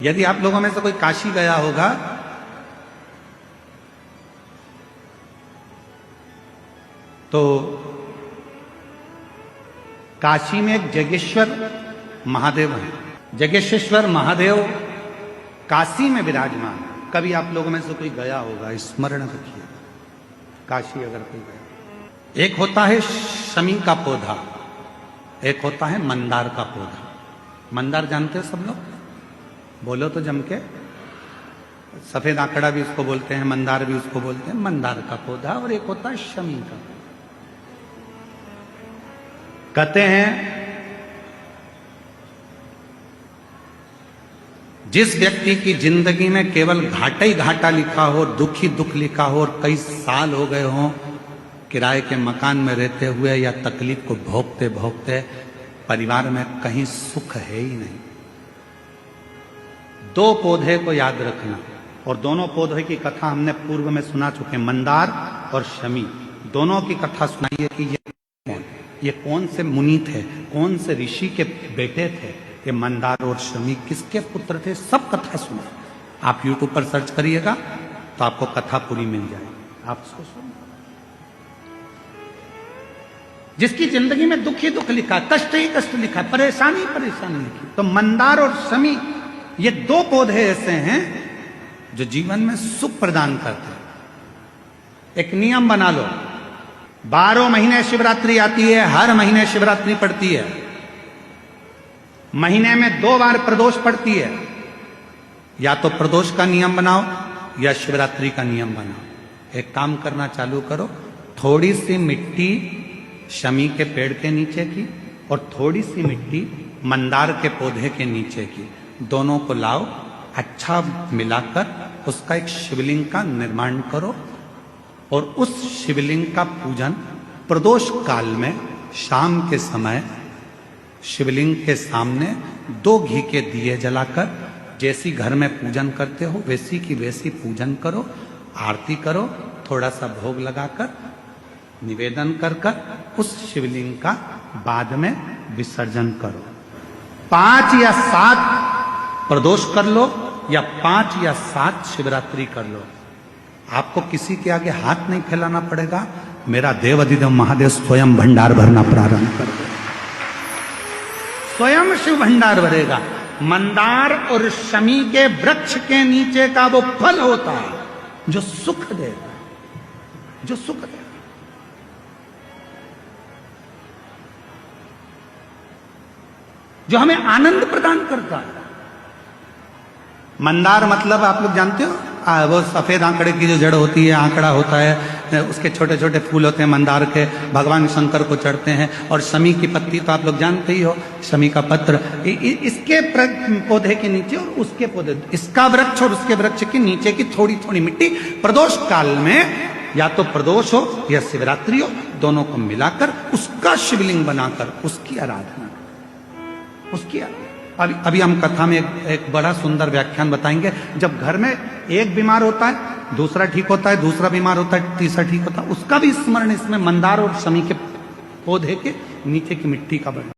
यदि आप लोगों में से कोई काशी गया होगा तो काशी में एक जगेश्वर महादेव है। जगेश्वर महादेव काशी में विराजमान। कभी आप लोगों में से कोई गया होगा, स्मरण रखिए, काशी अगर कोई गया। एक होता है शमी का पौधा, एक होता है मंदार का पौधा। मंदार जानते हो सब लोग? बोलो तो जम के। सफेद आंकड़ा भी उसको बोलते हैं, मंदार भी उसको बोलते हैं। मंदार का पौधा और एक होता है शमी का। कहते हैं जिस व्यक्ति की जिंदगी में केवल घाटा ही घाटा लिखा हो, दुख ही दुख लिखा हो और कई साल हो गए हों किराए के मकान में रहते हुए या तकलीफ को भोगते भोगते, परिवार में कहीं सुख है ही नहीं, दो पौधे को याद रखना। और दोनों पौधे की कथा हमने पूर्व में सुना चुके, मंदार और शमी। दोनों की कथा सुनाइए कि ये कौन से मुनि थे, कौन से ऋषि के बेटे थे, ये मंदार और शमी किसके पुत्र थे, सब कथा सुना। आप YouTube पर सर्च करिएगा तो आपको कथा पूरी मिल जाएगी। आप उसको सुनो। जिसकी जिंदगी में दुख ही दुख लिखा, कष्ट ही कष्ट लिखा, परेशानी परेशानी लिखी, तो मंदार और शमी ये दो पौधे ऐसे हैं जो जीवन में सुख प्रदान करते हैं। एक नियम बना लो, 12 महीने शिवरात्रि आती है, हर महीने शिवरात्रि पड़ती है, महीने में 2 बार प्रदोष पड़ती है। या तो प्रदोष का नियम बनाओ या शिवरात्रि का नियम बनाओ। एक काम करना चालू करो, थोड़ी सी मिट्टी शमी के पेड़ के नीचे की और थोड़ी सी मिट्टी मंदार के पौधे के नीचे की, दोनों को लाओ, अच्छा मिलाकर उसका एक शिवलिंग का निर्माण करो और उस शिवलिंग का पूजन प्रदोष काल में शाम के समय शिवलिंग के सामने 2 घी के दिए जलाकर, जैसी घर में पूजन करते हो वैसी की वैसी पूजन करो, आरती करो, थोड़ा सा भोग लगाकर निवेदन कर कर उस शिवलिंग का बाद में विसर्जन करो। 5 या 7 प्रदोष कर लो या 5 या 7 शिवरात्रि कर लो। आपको किसी के आगे हाथ नहीं फैलाना पड़ेगा। मेरा देव अधिदेव महादेव स्वयं भंडार भरना प्रारंभ कर दे, स्वयं शिव भंडार भरेगा। मंदार और शमी के वृक्ष के नीचे का वो फल होता है जो सुख देगा, जो सुख देगा। जो हमें आनंद प्रदान करता है। मंदार मतलब आप लोग जानते हो, वो सफेद आंकड़े की जो जड़ होती है, आंकड़ा होता है, उसके छोटे छोटे फूल होते हैं मंदार के, भगवान शंकर को चढ़ते हैं। और शमी की पत्ती तो आप लोग जानते ही हो, शमी का पत्र, इसके पौधे के नीचे और उसके पौधे, इसका वृक्ष और उसके वृक्ष के नीचे की थोड़ी थोड़ी मिट्टी प्रदोष काल में, या तो प्रदोष हो या शिवरात्रि हो, दोनों को मिलाकर उसका शिवलिंग बनाकर उसकी आराधना, उसकी अभी हम कथा में एक बड़ा सुंदर व्याख्यान बताएंगे। जब घर में एक बीमार होता है, दूसरा ठीक होता है, दूसरा बीमार होता है, तीसरा ठीक होता है, उसका भी स्मरण इसमें मंदार और शमी के पौधे के नीचे की मिट्टी का बना।